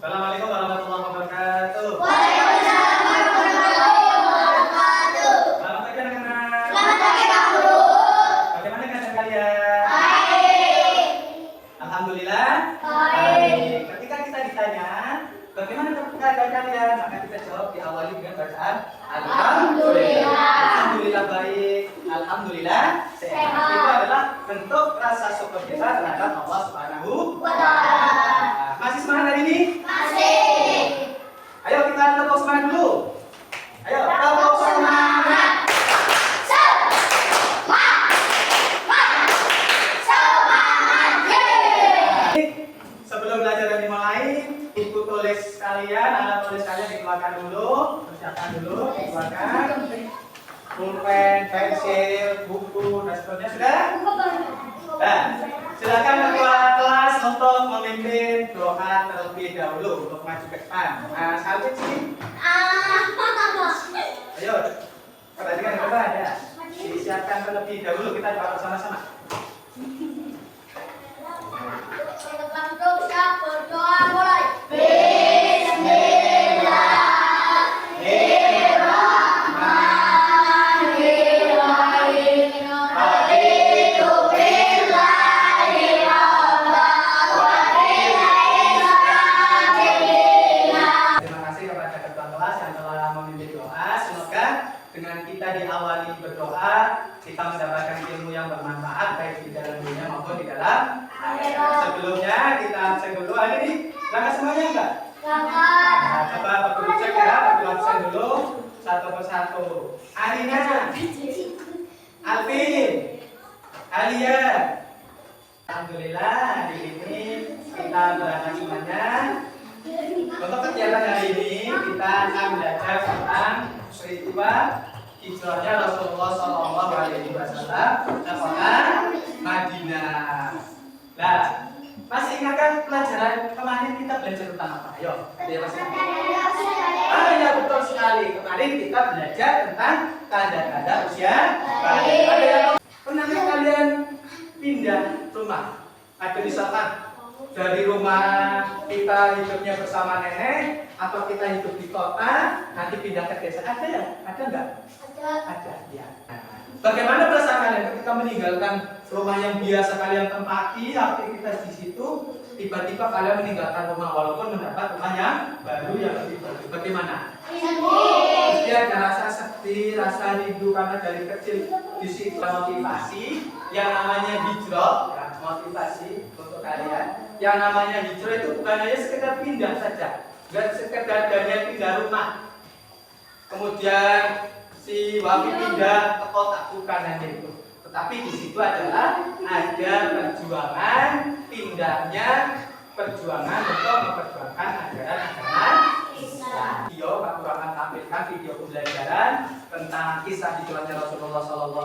Assalamualaikum warahmatullahi wabarakatuh. Waalaikumsalam warahmatullahi wabarakatuh. Selamat pagi anak-anak. Selamat pagi Pak Guru. Bagaimana keadaan kalian? Baik. Alhamdulillah. Baik. Ketika kita ditanya bagaimana keadaan kalian, maka kita jawab diawali dengan bacaan Alhamdulillah. Alhamdulillah baik. Alhamdulillah sehat. Sehat. Itu adalah bentuk rasa syukur kita terhadap Allah Subhanahu Wa ta'ala. Masih semangat hari ini? Masih. Ayo kita tepuk semangat dulu. Ayo tepuk semangat. Sebelum belajar dimulai, buku tulis kalian, alat tulis kalian dikeluarkan dulu, persiapkan dulu, dikeluarkan. Pulpen, pensil, buku, dan seterusnya sudah? Nah, silakan ketua kelas untuk memimpin doa terlebih dahulu untuk maju ke depan. Nah, Salvin sini. Ayo, perhatikan coba ya. Disiapkan terlebih dahulu, kita doa bersama-sama. Berdoa mulai. Dengan kita diawali berdoa, kita mendapatkan ilmu yang bermanfaat baik di dalam dunia maupun di dalam akhirat. Sebelumnya kita absen dulu. Hari ini langkah semuanya enggak? Nah, coba Pak Guru cek ya, Pak Guru absen dulu satu persatu. Alina, Alvin, Alia. Alhamdulillah hari ini kita berangkat semuanya. Untuk kegiatan hari ini kita akan belajar tentang peristiwa hijrahnya Rasulullah SAW ke kota Madinah. Nah, masih ingatkan pelajaran kemarin kita belajar tentang apa? Ayo, masih ingat? Ya betul sekali. Kemarin kita belajar tentang tanda-tanda usia bayi. Ada yang pernah kalian pindah rumah? Ada misalkan dari rumah kita hidupnya bersama nenek atau kita hidup di kota nanti pindah ke desa, ada ya? Ada enggak? Ada ya. Bagaimana perasaan kalian ketika meninggalkan rumah yang biasa kalian tempati, aktivitas di situ, tiba-tiba kalian meninggalkan rumah walaupun mendapat rumah yang baru yang lebih bagus? Bagaimana? Pasti ada rasa sedih, rasa rindu karena dari kecil di situ motivasi yang namanya hijrah, ya, motivasi untuk kalian. Yang namanya hijrah itu bukan hanya sekedar pindah saja, bukan sekedar hanya pindah rumah. Kemudian si Wafi pindah ke kota, bukan hanya itu. Tetapi di situ adalah ada perjuangan pindahnya, perjuangan untuk memperjuangkan ajaran-ajaran Islam. Video Pak Guru akan tampilkan video pembelajaran tentang kisah hijrahnya Rasulullah SAW.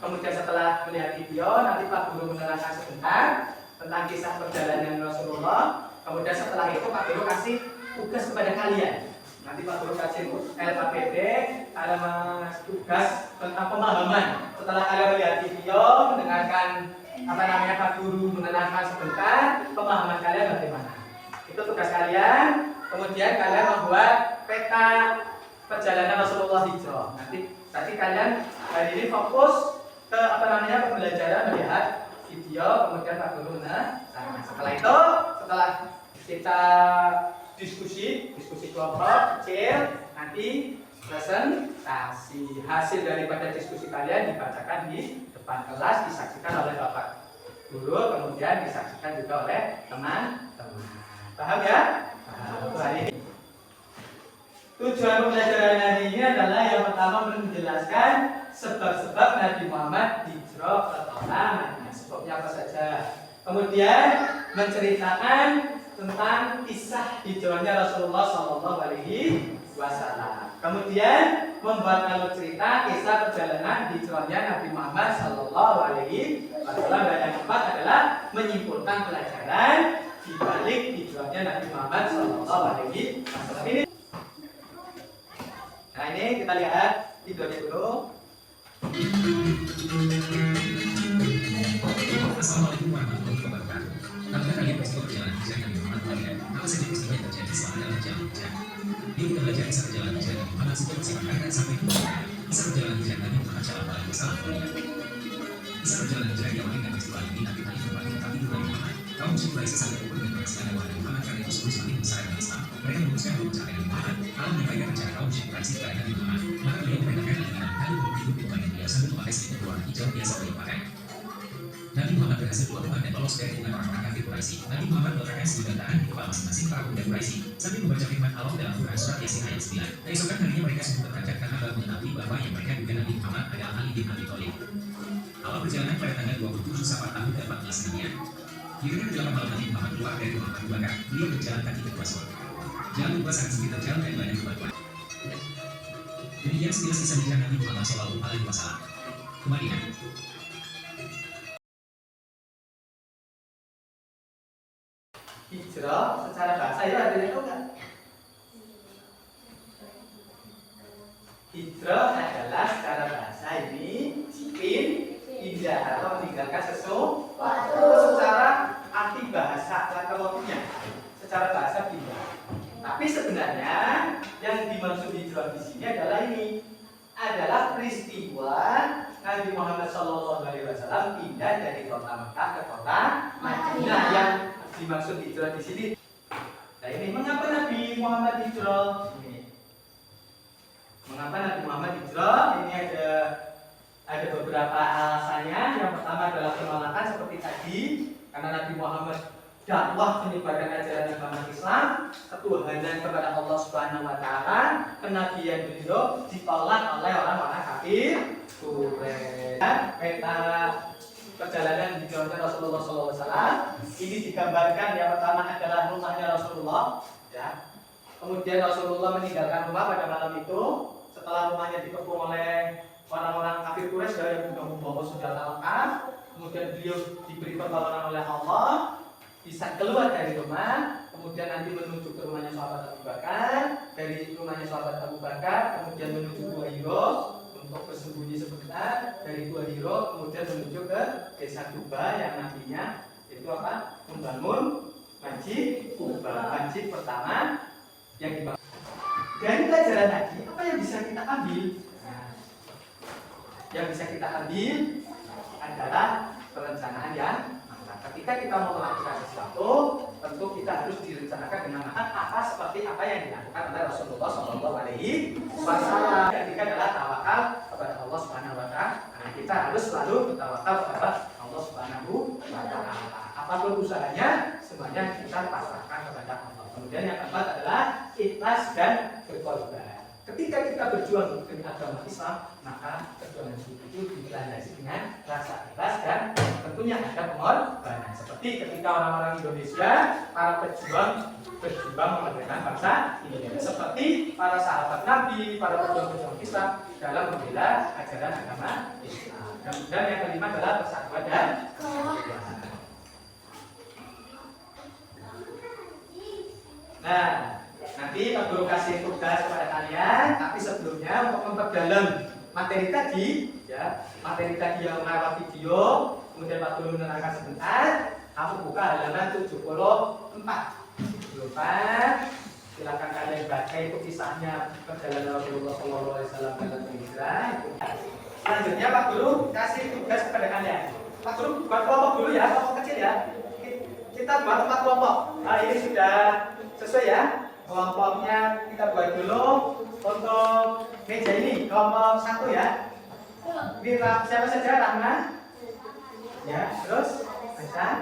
Kemudian setelah melihat video, nanti Pak Guru menerangkan sebentar tentang kisah perjalanan Rasulullah. Kemudian setelah itu Pak Guru kasih tugas kepada kalian. Nanti Pak Guru kasih LKPD, ada tugas tentang pemahaman. Setelah kalian melihat video, mendengarkan Pak Guru menerangkan sebentar, pemahaman kalian bagaimana? Itu tugas kalian. Kemudian kalian membuat peta perjalanan Rasulullah hijrah. Nanti kalian hari ini fokus ke pembelajaran melihat video, kemudian Pak Guru setelah itu, setelah kita diskusi kelompok kecil, nanti presentasi hasil daripada diskusi kalian dibacakan di depan kelas, disaksikan oleh Bapak Guru, kemudian disaksikan juga oleh teman-teman. Paham ya? Paham. Tujuan pembelajaran hari ini adalah yang pertama menjelaskan sebab-sebab Nabi Muhammad hijrah ke kota Madinah. Sebabnya apa saja. Kemudian menceritakan tentang kisah hijrahnya Rasulullah SAW. Kemudian membuat alur cerita kisah perjalanan hijrahnya Nabi Muhammad SAW. Dan yang keempat adalah menyimpulkan pelajaran di balik hijrahnya Nabi Muhammad SAW. Ini. Nah ini kita lihat videonya dulu. Assalamualaikum warahmatullahi wabarakatuh. Apakah kalian pasti berjalan di sana dengan Apa saja peristiwa yang terjadi selama dalam perjalanan hijrah? Yuk kita belajar kisah perjalanan hijrah Nabi Muhammad sejak bersifat karena sampai ke Madinah. Kisah perjalanan hijrah Nabi Muhammad Shallallahu Alaihi Wasallam. Kisah perjalanan hijrah diawali dengan peristiwa ini Nabi Muhammad berbagi tentang hidup Nabi Muhammad. Kaum musyrik Quraisy sangat berkumpul dengan pengajian dakwah Nabi Muhammad karena itu sebelum semakin besar dalam Islam. Mereka memutuskan untuk mencapai Nabi Muhammad. Allah menyampaikan rencana kaum musyrik Quraisy kepada Nabi Muhammad. Maka beliau memerintahkan Nabi Muhammad untuk hidup di rumahnya beliau sambil memakai selimut berwarna hijau biasa beliau pakai. Nabi Muhammad berhasil keluar rumah dan lolos dari dengan orang-orang kafir Quraisy. Nabi Muhammad meletakkan sebuah tangan di kepala masing-masing para pemuda Quraisy sambil membaca firman Allah dalam Quran surat Yasin ayat 9. Keesokan harinya mereka semua berangkat karena baru mengetahui bahwa yang mereka duga Nabi Muhammad adalah Ali bin Abi Thalib. Awal perjalanan pada tanggal 27 Safar tahun ke-14 Hijriah. Kira-kira ke-8 malam Nabi Muhammad keluar dari rumah Abu Bakar. Beliau berjalan kaki ke Gua Sur. Jalan Gua sangat sempit terjal dan banyak bebatuan. Demikian sekilas kisah hijrah Nabi Muhammad SAW ke Madinah. Hijrah secara bahasa ya artinya itu enggak? Hijrah adalah secara bahasa ini pindah atau meninggalkan sesuatu. Secara arti bahasa lakawannya, secara bahasa pindah. Tapi sebenarnya yang dimaksud hijrah di sini adalah peristiwa Nabi Muhammad SAW pindah dari kota Mekah ke kota Madinah yang dimaksud hijrah di sini. Nah ini mengapa Nabi Muhammad hijrah? Mengapa Nabi Muhammad hijrah? Ini ada beberapa alasannya. Yang pertama adalah penolakan seperti tadi, karena Nabi Muhammad dakwah menyebarkan ajaran agama Islam, ketuhanan kepada Allah Subhanahu wa taala, kenabian beliau ditolak oleh orang-orang kafir Quraisy. Peta perjalanan hijrahnya Rasulullah SAW ini digambarkan yang pertama adalah rumahnya Rasulullah, ya. Kemudian Rasulullah meninggalkan rumah pada malam itu setelah rumahnya dikepung oleh orang-orang kafir Quraisy yang sudah membawa senjata lengkap. Kemudian beliau diberi pertolongan oleh Allah, bisa keluar dari rumah, kemudian nanti menuju ke rumahnya sahabat Abu Bakar, dari rumahnya sahabat Abu Bakar, kemudian menuju Gua Hiro untuk bersembunyi sebentar, dari Gua Hiro kemudian menuju ke desa Quba yang nantinya itu apa? Membangun masjid Quba, masjid pertama yang dibangun. Dari pelajaran tadi, apa yang bisa kita ambil? Nah, yang bisa kita ambil adalah perencanaan yang matang. Ketika kita mau melakukan sesuatu, tentu kita harus direncanakan dengan matang apa seperti apa yang dilakukan oleh Rasulullah SAW. Yang ketiga adalah tawakal kepada Allah Subhanahu wa taala. Nah, kita harus selalu bertawakal kepada Allah Subhanahu wa taala. Apapun usahanya, semuanya kita pasrahkan kepada Allah. Kemudian yang keempat adalah ikhlas dan berkorban. Ketika kita berjuang demi agama Islam, maka perjuangan itu dilandasi dengan rasa ikhlas dan tentunya ada pengorbanan. Seperti ketika orang-orang Indonesia, para pejuang berjuang memerdekakan bangsa Indonesia. Seperti para sahabat Nabi, para pejuang-pejuang Islam dalam membela ajaran agama Islam. Dan yang kelima adalah persatuan dan kesatuan. Nah, nanti Pak Guru kasih tugas kepada kalian, tapi sebelumnya untuk memperdalam materi tadi, ya, materi tadi yang lewat video, kemudian Pak Guru menerangkan sebentar, kamu buka halaman 74. Silakan kalian baca itu kisahnya perjalanan Rasulullah SAW dalam hijrah. Selanjutnya Pak Guru kasih tugas kepada kalian. Pak Guru buat kelompok dulu ya, kelompok kecil ya. Kita buat 4 kelompok. Nah ini sudah sesuai ya. Kelompoknya kita buat dulu untuk meja ini. Kelompok 1 ya. Ini siapa saja? Rahma? Ya, terus Aisyah?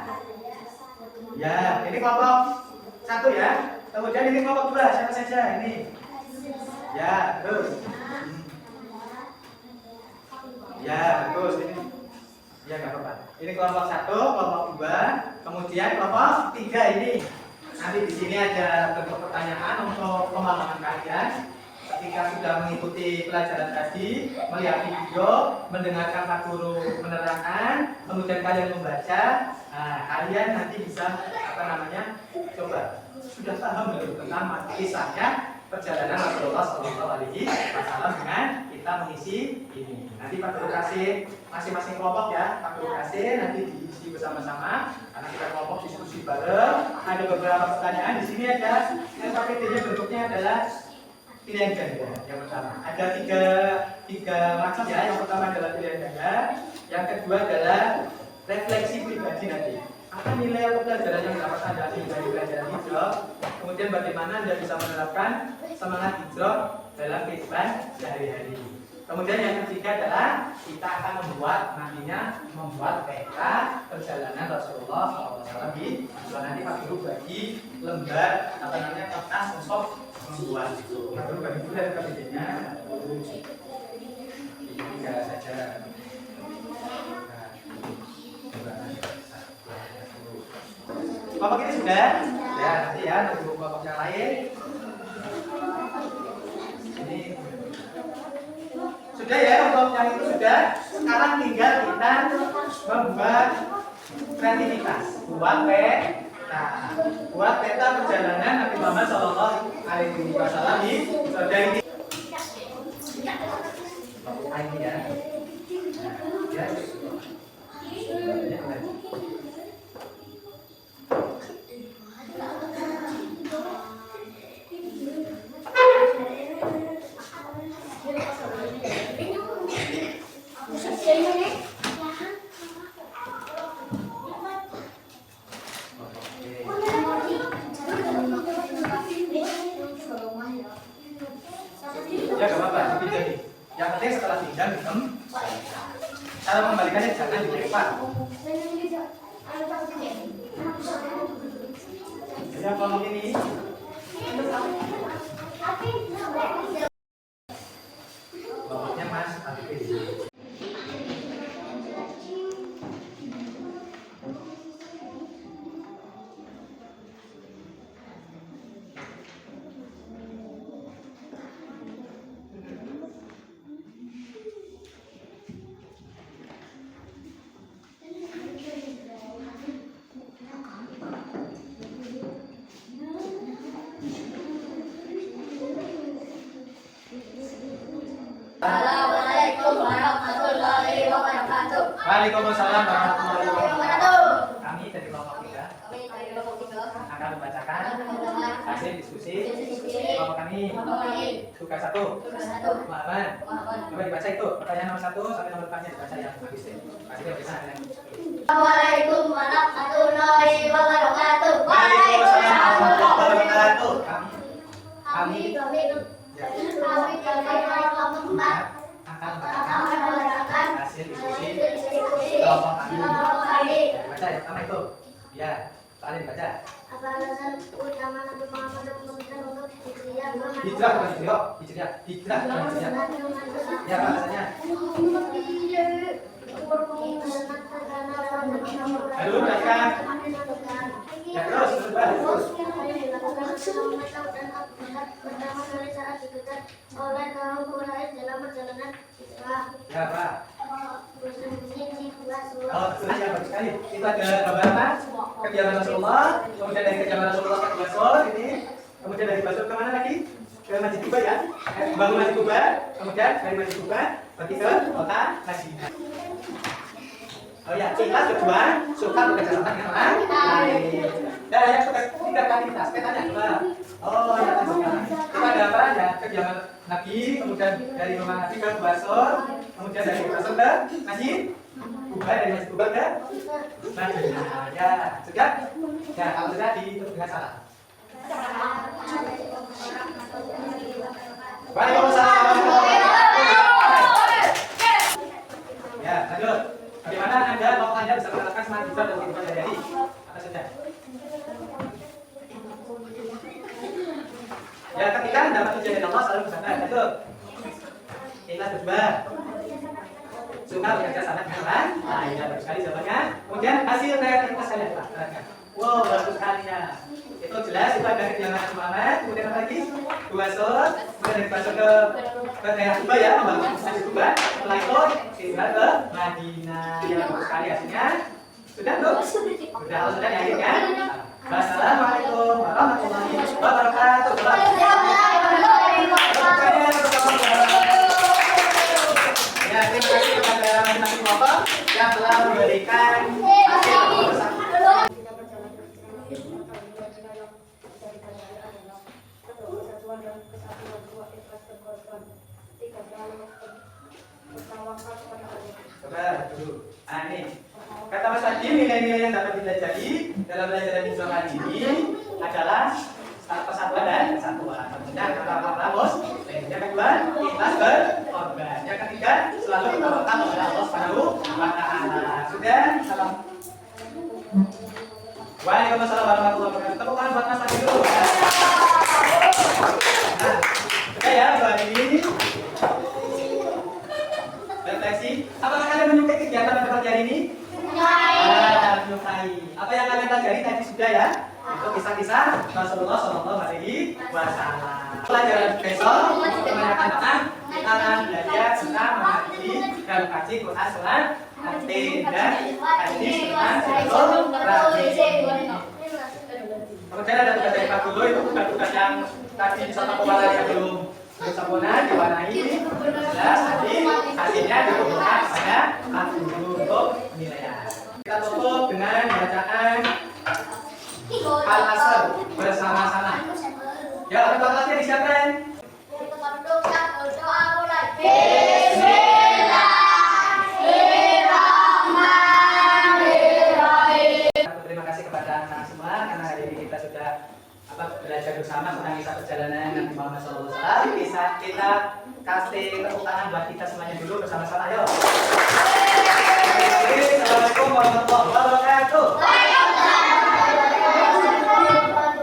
Ya, ini kelompok 1 ya. Kemudian ini kelompok 2, siapa saja? Ini. Ya, terus. Ya, terus ini. Ya, nggak apa-apa. Ini kelompok 1, kelompok 2, kemudian kelompok 3 ini. Nanti di sini ada bentuk pertanyaan untuk pemahaman kalian. Ketika sudah mengikuti pelajaran tadi, melihat video, mendengarkan Pak Guru menerangkan, kemudian kalian membaca, nah, kalian nanti bisa coba sudah paham belum tentang kisahnya perjalanan Rasulullah SAW dengan kita mengisi ini. Nanti Pak Guru kasih masing-masing kelompok ya, Pak Guru kasih nanti di diskusi bersama-sama karena kita kelompok diskusi bareng. Ada beberapa pertanyaan di sini ada yang PPT-nya bentuknya adalah pilihan ganda. Yang pertama ada tiga macam ya. Yang pertama adalah pilihan ganda, yang kedua adalah refleksi pribadi nanti. Apa nilai atau pelajaran yang dapat Anda ambil dari pelajaran hijrah? Kemudian bagaimana Anda bisa menerapkan semangat hijrah dalam kehidupan sehari-hari. Kemudian yang ketiga adalah kita akan membuat peta perjalanan Rasulullah SAW di nanti Pak Guru bagi lembar kertas untuk membuat itu. Pak Guru bagi dulu dari KPD-nya. Ini tiga saja. Kelompok ini sudah? Ya, nanti ya, nanti kelompok yang lain. Ini sudah ya, untuk yang itu sudah. Sekarang tinggal kita membuat kreativitas. Buat peta perjalanan Nabi Muhammad Shallallahu Alaihi Wasallam di dari ini ya. Ya gak apa-apa, jadi yang penting setelah tinggal hitam. Cara membalikannya jangan dilempar. Jadi kelompok ini kelompoknya Mas Abid. Assalamualaikum warahmatullahi wabarakatuh. Waalaikumsalam warahmatullahi wabarakatuh. Kami dari kelompok 3 akan membacakan hasil diskusi kelompok kami. Tugas 1. Pemahaman. Coba dibaca itu. Pertanyaan nomor 1 sampai nomor 4-nya dibaca yang habis deh. Hasilnya bisa ada. Assalamualaikum warahmatullahi wabarakatuh. Waalaikumsalam warahmatullahi wabarakatuh. Kami akan membacakan hasil diskusi kelompok kami. Baca yang pertama itu. Ya, saling baca. Apa alasan utama Nabi Muhammad memutuskan untuk hijrah? Hijrah bukan hijrah, hijrah bukan hijrah. Ya, apa alasannya? Aduh, bacakan. Ya, terus. Oleh kaum Quraisy dalam perjalanan hijrah. Ya, Pak. Oh, ya, bagus sekali. Itu ada gambar apa? Kegiatan Rasulullah. Kemudian dari kegiatan Rasulullah ke Basor ini. Kemudian dari Basor ke mana lagi? Ke Masjid Kuba ya. Bangun Masjid Kuba. Kemudian dari Masjid Kuba pergi ke kota Madinah. Oh ya, kelas kedua suka bekerja sama dengan orang lain. Dan yang suka tidak aktivitas, petanya coba. Oh ya, kita ada apa ya? Kegiatan Nabi, kemudian dari rumah Nabi ke Basor, kemudian dari Basor ke Masjid Kuba, dari Masjid Kuba ke Madinah. Ya, sudah? Ya, kalau sudah ditutup dengan salah. Waalaikumsalam. Ya, lanjut. Bagaimana Anda mau Anda bisa menerapkan semangat hijrah dalam kehidupan sehari-hari? Apa saja? Ya, ketika Anda dapat ujian dari Allah selalu bersabar. Lanjut. Ikhlas berubah. Suka bekerja sama dengan orang. Nah, ini bagus sekali jawabannya. Kemudian hasil kreativitas kalian perhatikan. Wow, bagus sekali ya. Itu jelas, itu ada kegiatan Muhammad. Kemudian apa lagi? Basor. Kemudian dari Basor ke daerah Kuba ya, membangun Masjid Kuba. Setelah itu hijrah ke Madinah. Ya, bagus sekali hasilnya. Sudah belum? Sudah, sudah ya akhirnya. Wassalamualaikum warahmatullahi wabarakatuh. Ya, terima kasih kepada masing-masing kelompok yang telah memberikan hasil bertawakal kepada Allah. Sabar dulu. Ah, ini. Kata Mas Adi, nilai-nilai yang dapat dipelajari dalam pelajaran visual kali ini adalah persatuan dan kesatuan. Tentunya kata Ramos, yang kedua, ikhlas berkorban. Yang ketiga, selalu bertawakal kepada Allah Subhanahu wa Ta'ala. Sudah? Salam. Waalaikumsalam warahmatullahi wabarakatuh. Tepuk tangan buat Mas Adi dulu. Nah, sudah ya buat ini. Refleksi. Apakah kalian menyukai kegiatan pada pagi hari ini? Menyukai. Apa yang kalian pelajari tadi sudah ya? Itu kisah-kisah Rasulullah SAW. Pelajaran besok kebanyakan tentang kita akan belajar tentang mengaji dan mengkaji Quran Surat Al-Fatih dan hadis tentang silaturahmi. Kemudian ada tugas dari Pak Guru, itu tugas-tugas yang tadi di Sota Kuala yang belum sempurna diwarnai jelas tadi hasilnya dikumpulkan pada Pak Guru untuk penilaian. Kita tutup dengan bacaan Al-Asr bersama-sama. Ya, ketua-ketuanya disiapkan. Terima kasih kepada anak semua karena hari ini kita sudah belajar bersama tentang kisah perjalanan Nabi Muhammad SAW. Kita kasih tepuk tangan buat kita semuanya dulu bersama-sama. Ayo. Assalamualaikum warahmatullahi wabarakatuh.